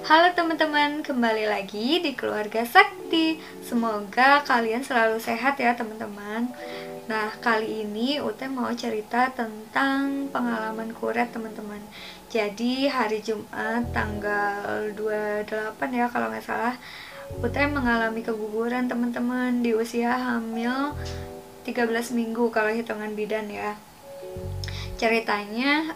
Halo teman-teman, kembali lagi di Keluarga Sakti. Semoga kalian selalu sehat ya teman-teman. Nah, kali ini Ute mau cerita tentang pengalaman kuret teman-teman. Jadi hari Jumat tanggal 28 ya kalau nggak salah, Ute mengalami keguguran teman-teman di usia hamil 13 minggu kalau hitungan bidan ya. Ceritanya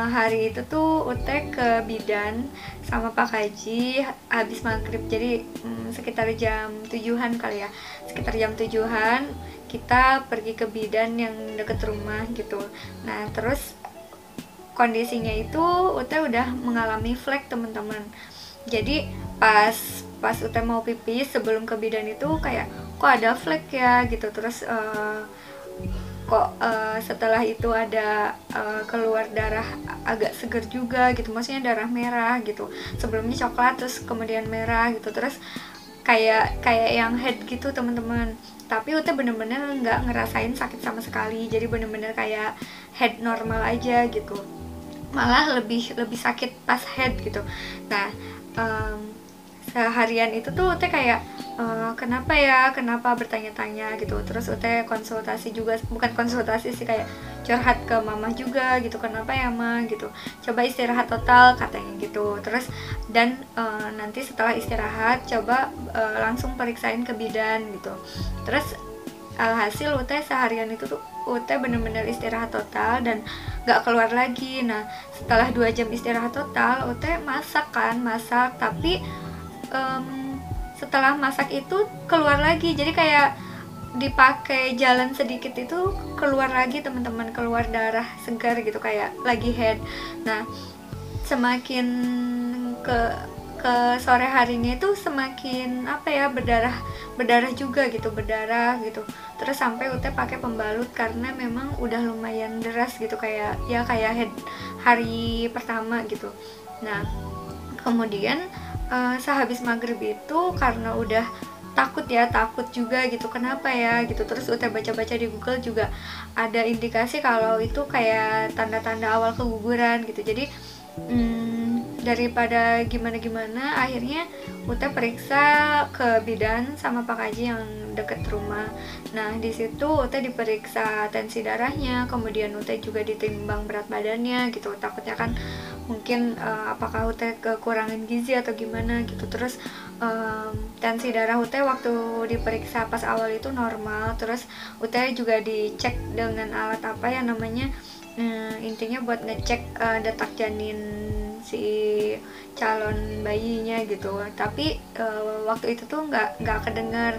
hari itu tuh Ute ke bidan sama Pak Haji habis maghrib, jadi sekitar jam 7-an kali ya, sekitar jam 7-an kita pergi ke bidan yang deket rumah gitu. Nah terus kondisinya itu Ute udah mengalami flek teman-teman. Jadi pas pas Ute mau pipis sebelum ke bidan itu kayak kok ada flek ya gitu. Terus setelah itu ada keluar darah agak seger juga gitu, maksudnya darah merah gitu, sebelumnya coklat terus kemudian merah gitu, terus kayak yang head gitu teman-teman. Tapi Ute bener-bener nggak ngerasain sakit sama sekali, jadi bener-bener kayak head normal aja gitu, malah lebih sakit pas head gitu. Nah seharian itu tuh Ute kayak kenapa bertanya-tanya gitu. Terus Ute konsultasi juga, bukan konsultasi sih, kayak curhat ke mama juga gitu, kenapa ya ma gitu, coba istirahat total katanya gitu. Terus dan nanti setelah istirahat coba langsung periksain ke bidan gitu. Terus alhasil Ute seharian itu tuh Ute bener-bener istirahat total dan gak keluar lagi. Nah setelah 2 jam istirahat total Ute masak, tapi setelah masak itu keluar lagi, jadi kayak dipakai jalan sedikit itu keluar lagi teman-teman, keluar darah segar gitu kayak lagi head. Nah semakin ke sore harinya itu semakin berdarah juga gitu, terus sampai Ute pakai pembalut karena memang udah lumayan deras gitu, kayak head hari pertama gitu. Nah kemudian sehabis maghrib itu karena udah takut juga gitu, kenapa ya gitu. Terus Ute baca-baca di Google juga ada indikasi kalau itu kayak tanda-tanda awal keguguran gitu. Jadi daripada gimana-gimana akhirnya Ute periksa ke bidan sama Pak Haji yang deket rumah. Nah di situ Ute diperiksa tensi darahnya, kemudian Ute juga ditimbang berat badannya gitu, takutnya kan mungkin apakah Ute kekurangan gizi atau gimana gitu. Terus tensi darah Ute waktu diperiksa pas awal itu normal. Terus Ute juga dicek dengan alat apa ya namanya, intinya buat ngecek detak janin si calon bayinya gitu. Tapi waktu itu tuh nggak kedengar.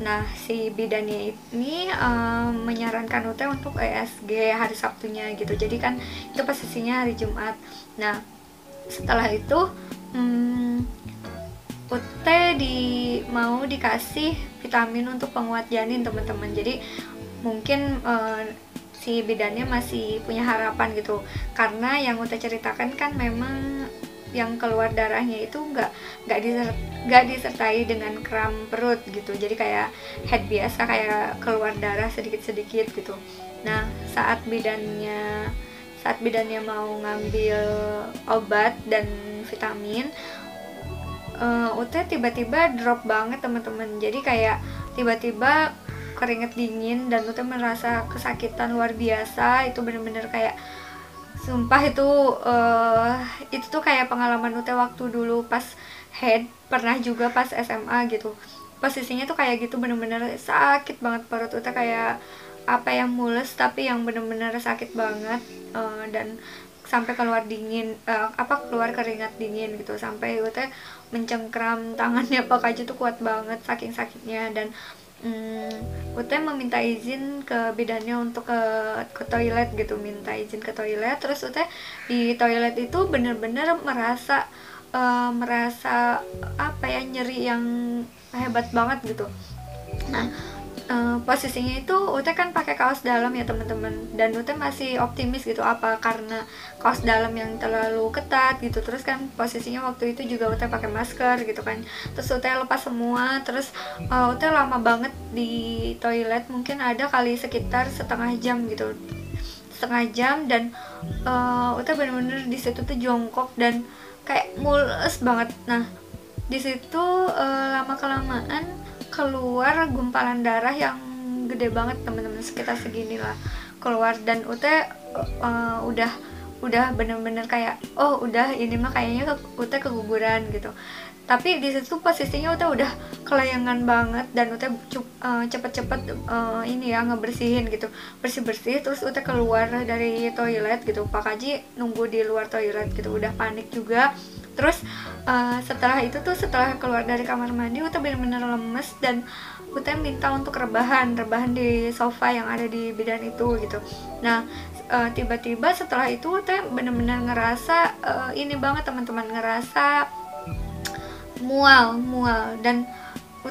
Nah si bidannya ini menyarankan Ute untuk ESG hari Sabtunya gitu, jadi kan itu posisinya hari Jumat. Nah setelah itu Ute mau dikasih vitamin untuk penguat janin teman-teman. Jadi mungkin si bidannya masih punya harapan gitu, karena yang Ute ceritakan kan memang yang keluar darahnya itu nggak disertai dengan kram perut gitu, jadi kayak head biasa, kayak keluar darah sedikit-sedikit gitu. Nah saat bidannya mau ngambil obat dan vitamin, Ute tiba-tiba drop banget teman-teman. Jadi kayak tiba-tiba keringet dingin dan Ute merasa kesakitan luar biasa. Itu bener-bener kayak sumpah itu tuh kayak pengalaman Ute waktu dulu pas head, pernah juga pas SMA gitu. Posisinya tuh kayak gitu, bener-bener sakit banget perut Ute, kayak mules tapi yang bener-bener sakit banget, dan sampai keluar keluar keringat dingin gitu, sampai Ute mencengkram tangannya Pak Haji tuh kuat banget saking sakitnya. Dan Ute meminta izin ke bidannya untuk ke toilet gitu, minta izin ke toilet. Terus Ute di toilet itu bener-bener merasa nyeri yang hebat banget gitu. Nah posisinya itu Ute kan pakai kaos dalam ya teman-teman, dan Ute masih optimis gitu, apa karena kaos dalam yang terlalu ketat gitu. Terus kan posisinya waktu itu juga Ute pakai masker gitu kan, terus Ute lepas semua. Terus Ute lama banget di toilet, mungkin ada kali sekitar setengah jam dan Ute bener-bener di situ tuh jongkok dan kayak mules banget. Nah di situ lama kelamaan keluar gumpalan darah yang gede banget teman-teman, sekitar segini lah keluar, dan udah bener-bener kayak oh udah ini mah kayaknya keguguran gitu. Tapi di situ posisinya udah kelayangan banget, dan cepet-cepet ini ya ngebersihin gitu, bersih-bersih, terus keluar dari toilet gitu. Pak Kaji nunggu di luar toilet gitu, udah panik juga. Terus setelah itu tuh, setelah keluar dari kamar mandi, bener-bener lemes, dan minta untuk rebahan di sofa yang ada di bidan itu gitu. Nah tiba-tiba setelah itu bener-bener ngerasa ini banget teman-teman, ngerasa mual, dan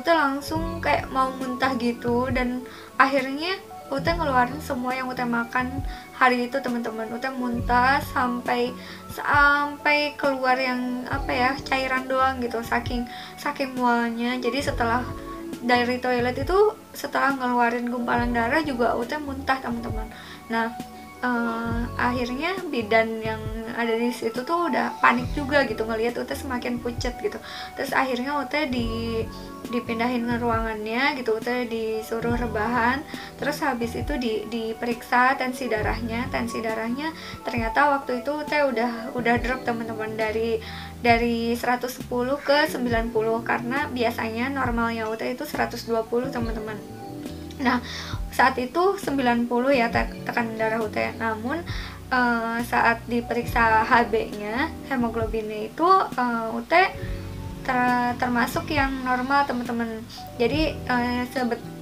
langsung kayak mau muntah gitu. Dan akhirnya ngeluarin semua yang makan hari itu teman-teman. Muntah sampai keluar yang apa ya, cairan doang gitu, saking mualnya. Jadi setelah dari toilet itu, setelah ngeluarin gumpalan darah juga muntah teman-teman. Nah akhirnya bidan yang ada di situ tuh udah panik juga gitu, ngelihat semakin pucet gitu. Terus akhirnya dipindahin ke ruangannya gitu, disuruh rebahan. Terus habis itu diperiksa tensi darahnya ternyata waktu itu udah drop teman-teman, dari 110 ke 90, karena biasanya normalnya itu 120 teman-teman. Nah saat itu 90 ya tekanan darah namun saat diperiksa HB-nya, hemoglobinnya itu termasuk yang normal teman-teman. Jadi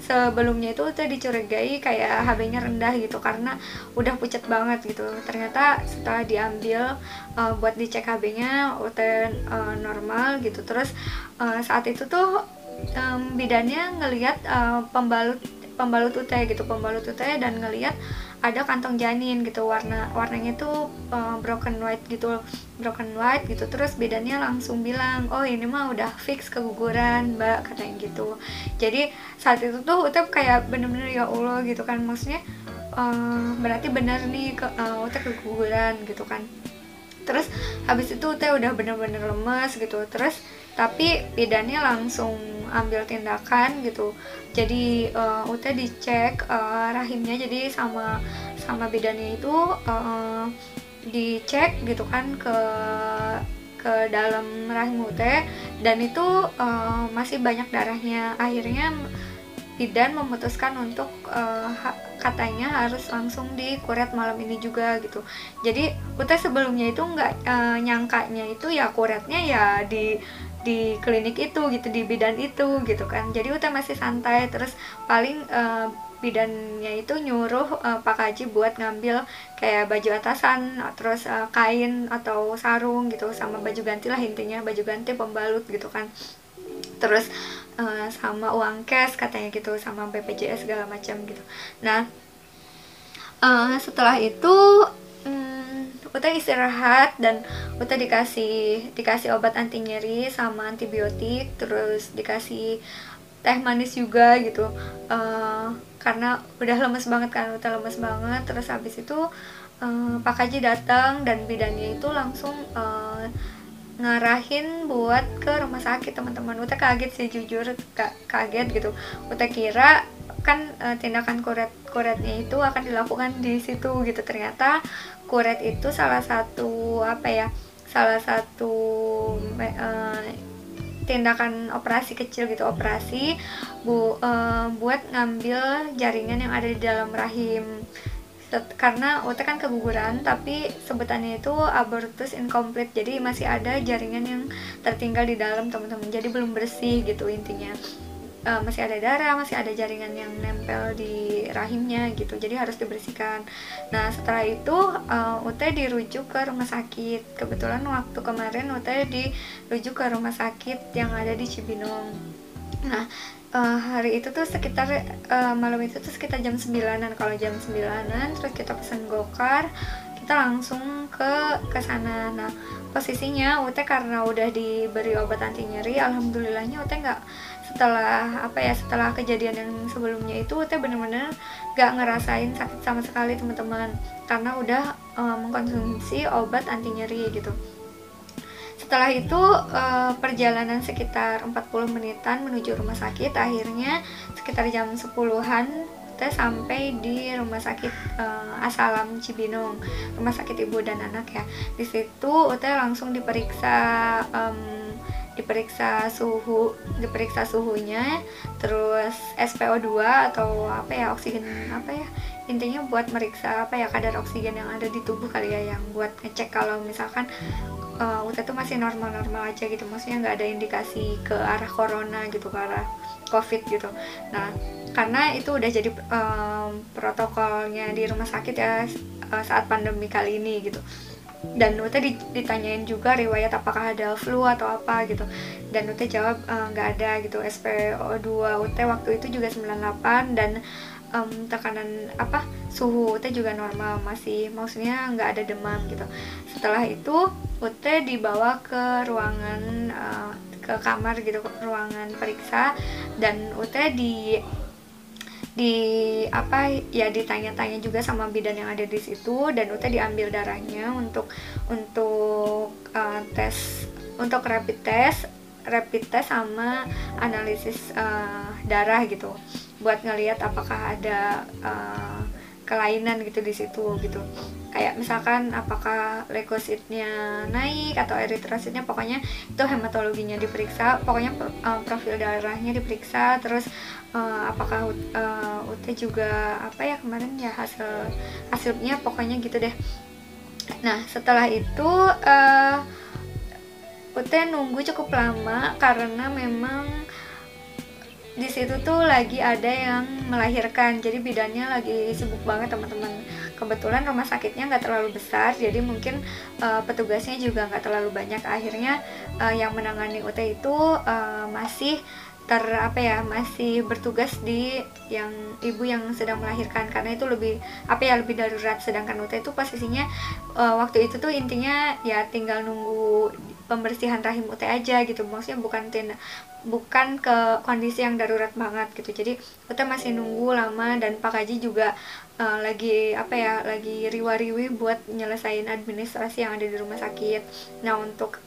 sebelumnya itu dicurigai kayak HB-nya rendah gitu, karena udah pucat banget gitu. Ternyata setelah diambil buat dicek HB-nya normal gitu. Terus saat itu tuh bidannya ngelihat pembalut dan ngelihat ada kantong janin gitu, warnanya tuh broken white gitu. Terus bidannya langsung bilang, oh ini mah udah fix keguguran mbak, katanya gitu. Jadi saat itu tuh kayak bener-bener ya Allah gitu kan, maksudnya berarti benar nih keguguran gitu kan. Terus habis itu udah bener-bener lemas gitu. Terus tapi bidannya langsung ambil tindakan gitu. Jadi dicek rahimnya, jadi sama bidannya itu dicek gitu kan ke dalam rahim dan itu masih banyak darahnya. Akhirnya bidan memutuskan untuk katanya harus langsung dikuret malam ini juga gitu. Jadi sebelumnya itu nggak nyangkanya itu ya kuretnya ya di klinik itu gitu, di bidan itu gitu kan. Jadi masih santai. Terus paling bidannya itu nyuruh Pak Kaji buat ngambil kayak baju atasan, terus kain atau sarung gitu, sama baju ganti lah, intinya baju ganti, pembalut gitu kan. Terus sama uang cash katanya gitu, sama BPJS segala macam gitu. Nah setelah itu istirahat, dan dikasih obat anti nyeri sama antibiotik, terus dikasih teh manis juga gitu, karena udah lemes banget kan, Terus habis itu Pak Kaji datang, dan bidannya itu langsung ngarahin buat ke rumah sakit teman-teman. Kaget sih, jujur kaget gitu. Kira kan tindakan kuretnya itu akan dilakukan di situ gitu. Ternyata kuret itu salah satu tindakan operasi kecil gitu, buat ngambil jaringan yang ada di dalam rahim. Karena kan keguguran, tapi sebutannya itu abortus incomplete, jadi masih ada jaringan yang tertinggal di dalam teman-teman, jadi belum bersih gitu intinya. Masih ada darah, masih ada jaringan yang nempel di rahimnya gitu, jadi harus dibersihkan. Nah setelah itu dirujuk ke rumah sakit. Kebetulan waktu kemarin dirujuk ke rumah sakit yang ada di Cibinong. Nah hari itu tuh sekitar malam itu tuh sekitar jam 9-an. Kalau jam 9-an terus kita pesan gokar, kita langsung ke sana. Nah posisinya karena udah diberi obat anti nyeri, alhamdulillahnya nggak, setelah kejadian yang sebelumnya itu bener-bener nggak ngerasain sakit sama sekali teman-teman, karena udah mengkonsumsi obat anti nyeri gitu. Setelah itu perjalanan sekitar 40 menitan menuju rumah sakit. Akhirnya sekitar jam 10-an kita sampai di rumah sakit Asalam Cibinong, rumah sakit ibu dan anak ya. Di situ Ute langsung diperiksa suhunya, terus SpO2 atau apa ya, oksigen apa ya, intinya buat meriksa apa ya, kadar oksigen yang ada di tubuh kali ya, yang buat ngecek kalau misalkan Ute tuh masih normal-normal aja gitu, maksudnya nggak ada indikasi ke arah corona gitu, ke arah COVID gitu. Nah, karena itu udah jadi protokolnya di rumah sakit ya saat pandemi kali ini gitu. Dan Ute ditanyain juga riwayat apakah ada flu atau apa gitu, dan Ute jawab nggak ada gitu. SpO2 Ute waktu itu juga 98, dan tekanan apa, suhu Ute juga normal, masih, maksudnya nggak ada demam gitu. Setelah itu Ute dibawa ke ruangan ke kamar gitu, ke ruangan periksa, dan Ute di apa ya, ditanya-tanya juga sama bidan yang ada di situ, dan Ute diambil darahnya untuk tes, untuk rapid test sama analisis darah gitu, buat ngelihat apakah ada kelainan gitu di situ gitu, kayak misalkan apakah leukositnya naik atau eritrositnya, pokoknya itu hematologinya diperiksa, pokoknya profil darahnya diperiksa, terus apakah Ute juga apa ya kemarin ya, hasilnya pokoknya gitu deh. Nah, setelah itu Ute nunggu cukup lama karena memang di situ tuh lagi ada yang melahirkan, jadi bidannya lagi sibuk banget teman-teman. Kebetulan rumah sakitnya nggak terlalu besar, jadi mungkin petugasnya juga nggak terlalu banyak. Akhirnya yang menangani UT itu masih masih bertugas di yang ibu yang sedang melahirkan, karena itu lebih lebih darurat. Sedangkan UT itu posisinya waktu itu tuh intinya ya tinggal nunggu pembersihan rahim UT aja gitu, maksudnya bukan ke kondisi yang darurat banget gitu. Jadi UT masih nunggu lama, dan Pak Haji juga lagi riwa-riwi buat nyelesain administrasi yang ada di rumah sakit. Nah, untuk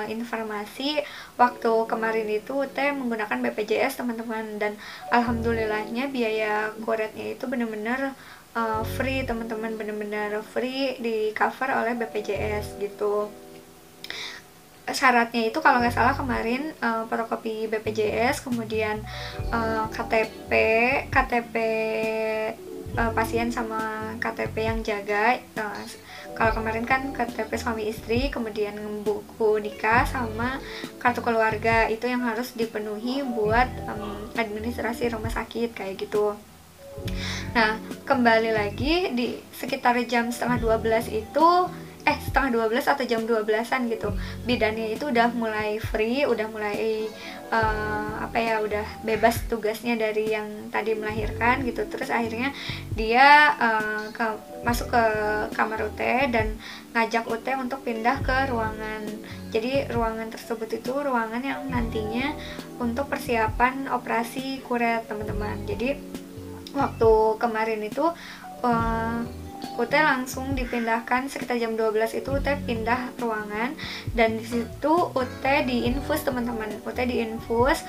informasi, waktu kemarin itu UT menggunakan BPJS teman-teman, dan alhamdulillahnya biaya kuretnya itu bener-bener free teman-teman, bener-bener free, di cover oleh BPJS gitu. Syaratnya itu kalau nggak salah kemarin fotokopi BPJS, kemudian KTP pasien sama KTP yang jaga. Kalau kemarin kan KTP suami istri, kemudian buku nikah sama kartu keluarga, itu yang harus dipenuhi buat administrasi rumah sakit kayak gitu. Nah, kembali lagi di sekitar jam setengah 12 itu setengah 12 atau jam 12-an gitu, bidannya itu udah mulai free, udah mulai udah bebas tugasnya dari yang tadi melahirkan gitu. Terus akhirnya dia masuk ke kamar UT dan ngajak UT untuk pindah ke ruangan. Jadi ruangan tersebut itu ruangan yang nantinya untuk persiapan operasi kuret teman-teman. Jadi waktu kemarin itu UT langsung dipindahkan sekitar jam 12 itu. UT pindah ruangan, dan di situ UT diinfus teman-teman. UT diinfus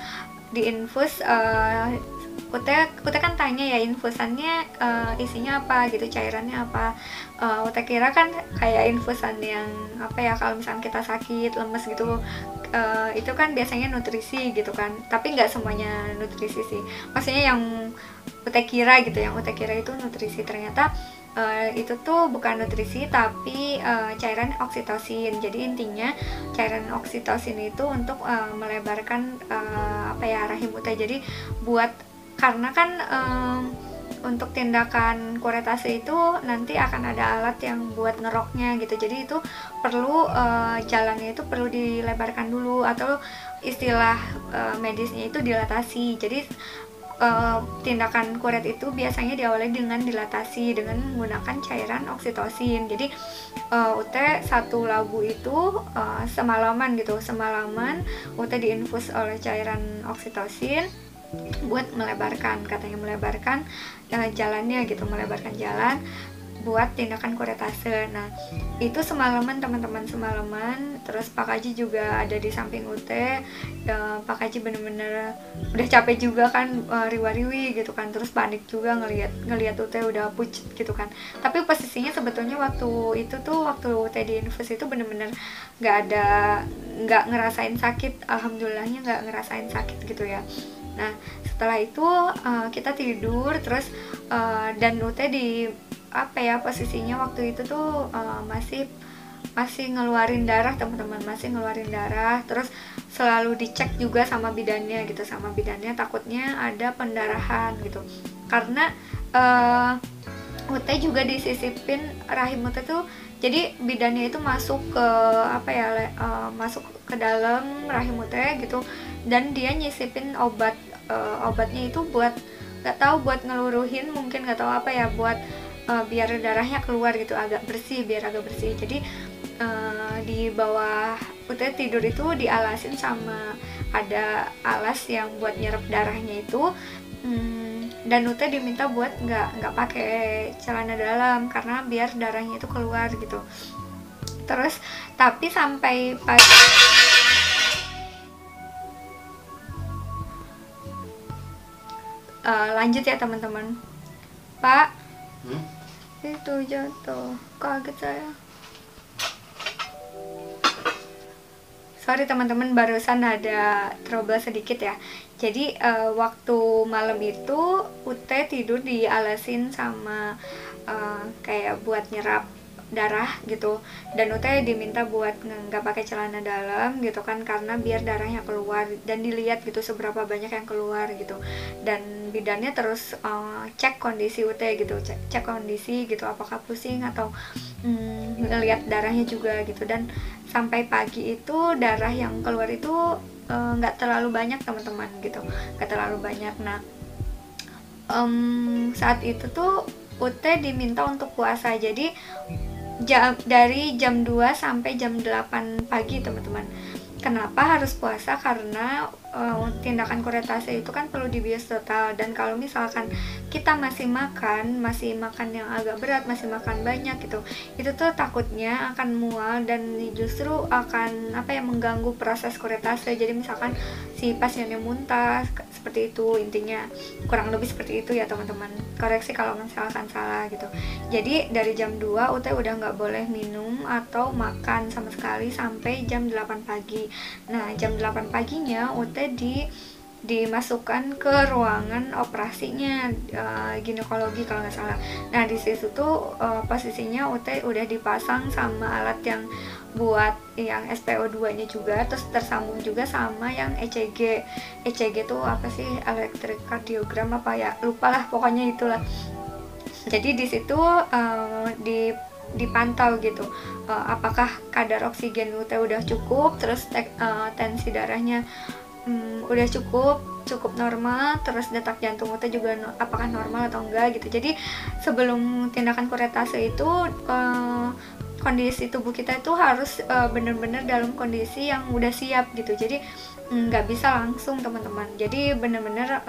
UT kan tanya ya, infusannya isinya apa gitu, cairannya apa. UT kira kan kayak infusan yang kalau misalnya kita sakit lemes gitu, itu kan biasanya nutrisi gitu kan, tapi nggak semuanya nutrisi sih, maksudnya yang UT kira gitu, yang UT kira itu nutrisi, ternyata itu tuh bukan nutrisi tapi cairan oksitosin. Jadi intinya cairan oksitosin itu untuk melebarkan rahim UT. Jadi karena kan untuk tindakan kuretase itu nanti akan ada alat yang buat ngeroknya gitu, jadi itu perlu jalannya itu perlu dilebarkan dulu, atau istilah medisnya itu dilatasi. Jadi tindakan kuret itu biasanya diawali dengan dilatasi dengan menggunakan cairan oksitosin. Jadi UT satu labu itu semalaman UT diinfus oleh cairan oksitosin buat melebarkan, katanya melebarkan jalannya gitu, melebarkan jalan. buat tindakan kuretase. Nah itu semalaman teman-teman, semalaman. Terus Pak Kaji juga ada di samping Ute. Pak Kaji bener-bener udah capek juga kan, riwa-riwi gitu kan, terus panik juga ngelihat Ute udah pucet gitu kan. Tapi posisinya sebetulnya waktu itu tuh, waktu Ute di infus itu bener-bener nggak ngerasain sakit, alhamdulillahnya nggak ngerasain sakit gitu ya. Nah setelah itu kita tidur terus, dan Ute di apa ya, posisinya waktu itu tuh masih ngeluarin darah teman-teman, masih ngeluarin darah. Terus selalu dicek juga sama bidannya gitu, sama bidannya takutnya ada pendarahan gitu, karena Ute juga disisipin rahim Ute tuh. Jadi bidannya itu masuk ke apa ya, masuk ke dalam rahim Ute gitu, dan dia nyisipin obatnya itu buat, nggak tahu buat ngeluruhin, mungkin nggak tahu apa ya, buat biar darahnya keluar gitu, agak bersih, biar agak bersih. Jadi di bawah Ute tidur itu dialasin sama ada alas yang buat nyerap darahnya itu, dan Ute diminta buat nggak pakai celana dalam karena biar darahnya itu keluar gitu. Terus tapi sampai pagi, lanjut ya teman-teman. Pak, itu jatuh, kaget saya. Sorry teman-teman, barusan ada trouble sedikit ya. Jadi waktu malam itu Ute tidur dialasin sama kayak buat nyerap darah gitu, dan Ute diminta buat nggak pakai celana dalam gitu kan, karena biar darahnya keluar dan dilihat gitu seberapa banyak yang keluar gitu. Dan bidannya terus cek kondisi Ute gitu, cek kondisi gitu, apakah pusing atau ngelihat darahnya juga gitu. Dan sampai pagi itu darah yang keluar itu nggak terlalu banyak teman-teman gitu, nggak terlalu banyak. Nah saat itu tuh Ute diminta untuk puasa, jadi dari jam 2 sampai jam 8 pagi teman-teman. Kenapa harus puasa? Karena tindakan kuretase itu kan perlu dibius total, dan kalau misalkan kita masih makan yang agak berat, masih makan banyak gitu, itu tuh takutnya akan mual dan justru akan mengganggu proses kuretase. Jadi misalkan si pasiennya muntah, seperti itu intinya, kurang lebih seperti itu ya teman-teman. Koreksi kalau misalkan salah gitu. Jadi dari jam 2 Ute udah nggak boleh minum atau makan sama sekali sampai jam 8 pagi. Nah jam 8 paginya Ute dimasukkan ke ruangan operasinya, ginekologi kalau nggak salah. Nah di situ tuh posisinya Ute udah dipasang sama alat yang buat yang SpO2 nya juga, terus tersambung juga sama yang ECG. ECG tuh apa sih, elektrokardiogram apa ya, lupa lah pokoknya itulah. Jadi di situ dipantau gitu, apakah kadar oksigen Ute udah cukup, terus tensi darahnya udah cukup normal, terus detak jantung Ute juga apakah normal atau enggak gitu. Jadi sebelum tindakan kuretase itu kondisi tubuh kita itu harus bener-bener dalam kondisi yang udah siap gitu. Jadi nggak bisa langsung teman-teman. Jadi bener-bener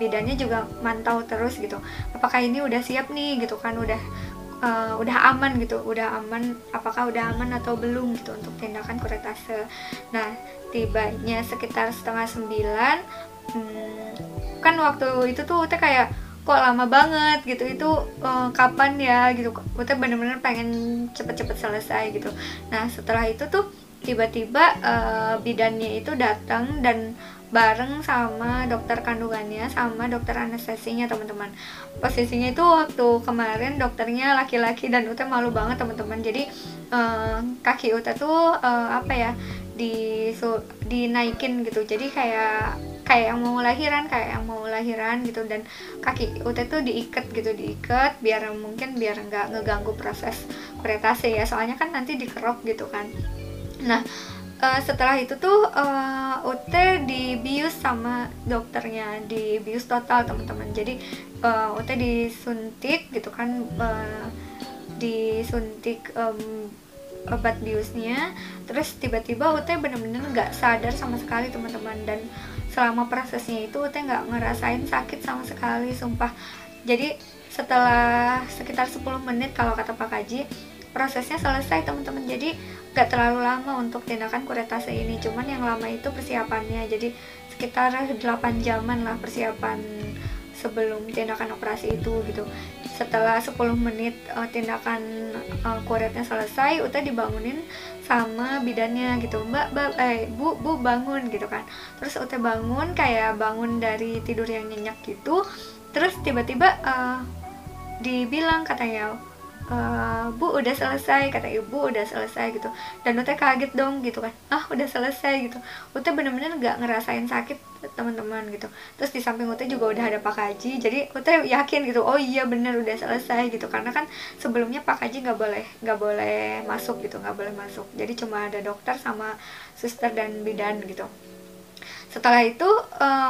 bidannya juga mantau terus gitu, apakah ini udah siap nih gitu kan, udah aman gitu, apakah udah aman atau belum gitu untuk tindakan kuretase. Nah tibanya sekitar 8:30, kan waktu itu tuh Ute kayak kok lama banget gitu, itu kapan ya gitu, Ute bener-bener pengen cepet-cepet selesai gitu. Nah setelah itu tuh tiba-tiba bidannya itu datang dan bareng sama dokter kandungannya sama dokter anestesinya teman-teman. Posisinya itu waktu kemarin dokternya laki-laki dan Ute malu banget teman-teman. Jadi kaki Ute tuh dinaikin gitu, jadi kayak yang mau lahiran gitu, dan kaki Ute tuh diikat biar nggak ngeganggu proses kuretase ya, soalnya kan nanti dikerok gitu kan. Nah setelah itu tuh Ute dibius sama dokternya, dibius total teman-teman. Jadi Ute disuntik gitu kan, disuntik obat biusnya. Terus tiba-tiba Ute bener-bener nggak sadar sama sekali teman-teman, dan selama prosesnya itu Ute nggak ngerasain sakit sama sekali, sumpah. Jadi setelah sekitar 10 menit kalau kata Pak Kaji, prosesnya selesai teman-teman. Jadi gak terlalu lama untuk tindakan kuretase ini, cuman yang lama itu persiapannya. Jadi sekitar 8 jaman lah persiapan sebelum tindakan operasi itu gitu. Setelah 10 menit tindakan kuretnya selesai, Uta dibangunin sama bidannya gitu, bu bangun gitu kan. Terus Uta bangun, kayak bangun dari tidur yang nyenyak gitu. Terus tiba-tiba dibilang katanya, Bu udah selesai, kata ibu udah selesai gitu. Dan Ute kaget dong gitu kan, udah selesai gitu. Ute bener-bener gak ngerasain sakit teman-teman gitu. Terus di samping Ute juga udah ada Pak Kaji, jadi Ute yakin gitu, oh iya bener udah selesai gitu. Karena kan sebelumnya Pak Kaji gak boleh masuk gitu, gak boleh masuk. Jadi cuma ada dokter sama suster dan bidan gitu. Setelah itu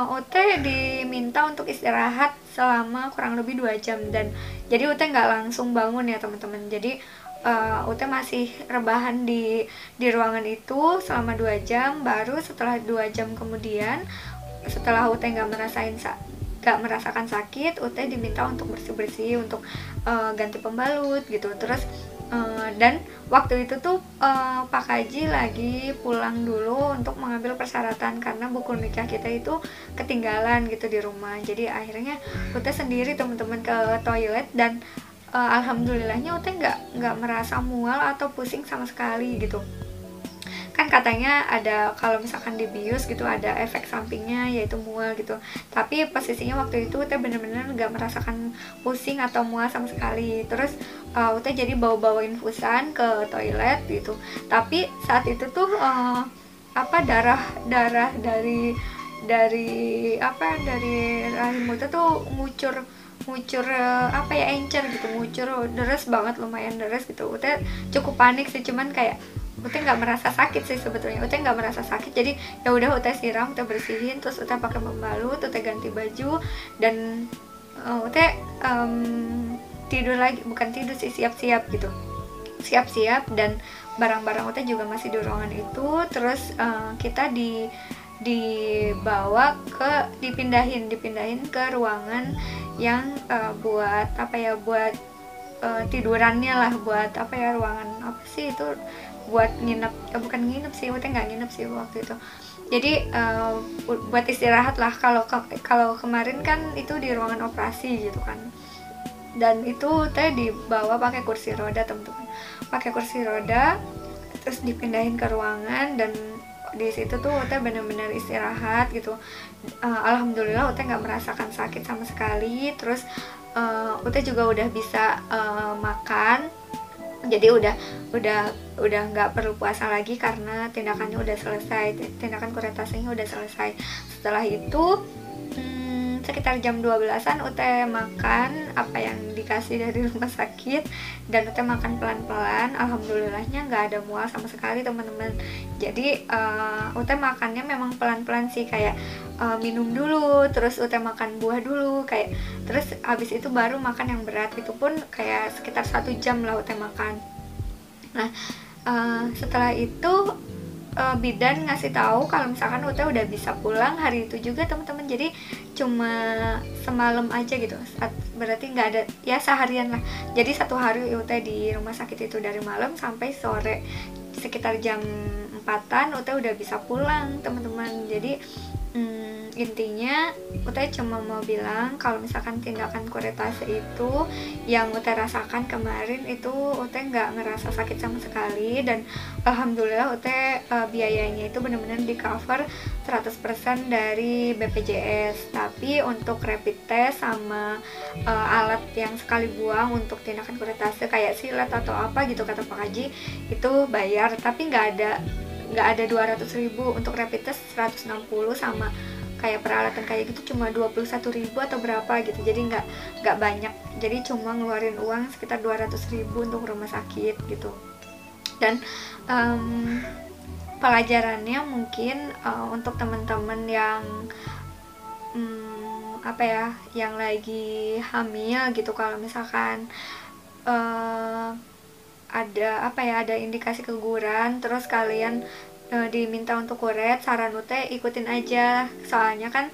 Ute diminta untuk istirahat selama kurang lebih 2 jam. Dan jadi Ute nggak langsung bangun ya teman-teman. Jadi Ute masih rebahan di ruangan itu selama 2 jam. Baru setelah 2 jam kemudian, setelah Ute nggak merasakan sakit, Ute diminta untuk bersih-bersih, untuk ganti pembalut gitu. Terus dan waktu itu tuh Pak Kaji lagi pulang dulu untuk mengambil persyaratan karena buku nikah kita itu ketinggalan gitu di rumah. Jadi akhirnya Ute sendiri teman-teman ke toilet, dan alhamdulillahnya Ute nggak merasa mual atau pusing sama sekali gitu. Kan katanya ada, kalau misalkan dibius gitu ada efek sampingnya yaitu mual gitu. Tapi posisinya waktu itu Ute bener-bener gak merasakan pusing atau mual sama sekali. Terus Ute jadi bawa infusan ke toilet gitu. Tapi saat itu tuh darah dari rahim Ute tuh ngucur encer gitu, ngucur deres banget, lumayan deres gitu. Ute cukup panik sih, cuman kayak Ute nggak merasa sakit sih sebetulnya. Ute nggak merasa sakit, jadi ya udah Ute siram, Ute bersihin, terus Ute pakai pembalut, Ute ganti baju, dan Ute tidur lagi, bukan tidur sih, siap-siap gitu, siap-siap. Dan barang-barang Ute juga masih di ruangan itu. Terus kita dipindahin ke ruangan yang buat tidurannya lah, buat ruangan apa sih itu, buat nginep, bukan nginep sih, Ute nggak nginep sih waktu itu. Jadi buat istirahat lah. Kalau kemarin kan itu di ruangan operasi gitu kan. Dan itu Ute dibawa pakai kursi roda teman-teman, pakai kursi roda, terus dipindahin ke ruangan. Dan di situ tuh Ute benar-benar istirahat gitu. Alhamdulillah Ute nggak merasakan sakit sama sekali. Terus Ute juga udah bisa makan. Jadi udah nggak perlu puasa lagi karena tindakannya udah selesai, tindakan kuretasenya udah selesai. Setelah itu sekitar jam 12-an Ute makan apa yang dikasih dari rumah sakit, dan Ute makan pelan-pelan. Alhamdulillahnya nggak ada mual sama sekali teman-teman. Jadi Ute makannya memang pelan-pelan sih, kayak minum dulu, terus Ute makan buah dulu, kayak terus habis itu baru makan yang berat. Itu pun kayak sekitar 1 jam lah Ute makan. Nah setelah itu bidan ngasih tahu kalau misalkan Ute udah bisa pulang hari itu juga teman-teman. Jadi cuma semalam aja gitu, berarti nggak ada ya seharian lah. Jadi 1 hari Ute di rumah sakit itu dari malam sampai sore, sekitar jam 4-an Ute udah bisa pulang teman-teman. Jadi intinya Ute cuma mau bilang kalau misalkan tindakan kuretase itu yang Ute rasakan kemarin itu Ute nggak ngerasa sakit sama sekali. Dan alhamdulillah Ute biayanya itu benar-benar di cover 100% dari BPJS. Tapi untuk rapid test sama alat yang sekali buang untuk tindakan kuretase kayak silet atau apa gitu kata Pak Haji itu bayar. Tapi nggak ada 200.000. Untuk rapid test 160, sama kayak peralatan kayak gitu cuma 21.000 atau berapa gitu. Jadi nggak banyak, jadi cuma ngeluarin uang sekitar 200.000 untuk rumah sakit gitu. Dan pelajarannya mungkin untuk teman-teman yang yang lagi hamil gitu, kalau misalkan ada indikasi keguguran terus kalian diminta untuk kuret, saran Ute ikutin aja. Soalnya kan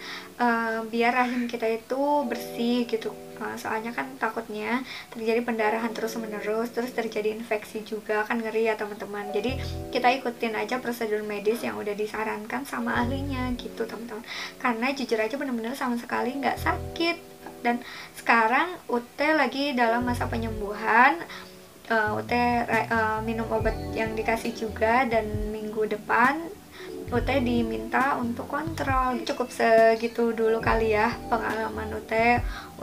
biar rahim kita itu bersih gitu. soalnya kan takutnya terjadi pendarahan terus-menerus, terus terjadi infeksi juga, kan ngeri ya teman-teman. Jadi kita ikutin aja prosedur medis yang udah disarankan sama ahlinya gitu teman-teman, karena jujur aja bener-bener sama sekali nggak sakit. Dan sekarang UT lagi dalam masa penyembuhan. UT minum obat yang dikasih juga, dan minggu depan UT diminta untuk kontrol. Cukup segitu dulu kali ya pengalaman UT.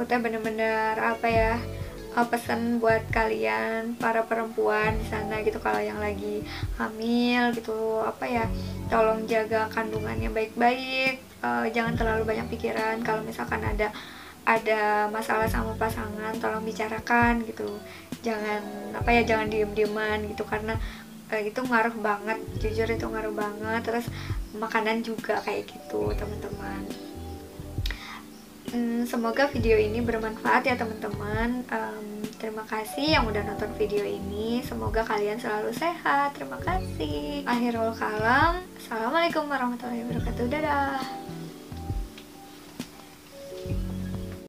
UT bener-bener apa ya, pesan buat kalian para perempuan di sana gitu, kalau yang lagi hamil gitu, apa ya, tolong jaga kandungannya baik-baik, jangan terlalu banyak pikiran. Kalau misalkan ada masalah sama pasangan, tolong bicarakan gitu, jangan apa ya, jangan diem-dieman gitu, karena itu ngaruh banget, jujur itu ngaruh banget. Terus makanan juga kayak gitu teman-teman. Semoga video ini bermanfaat ya teman-teman. Terima kasih yang udah nonton video ini, semoga kalian selalu sehat. Terima kasih. Akhirul kalam, assalamualaikum warahmatullahi wabarakatuh. Dadah.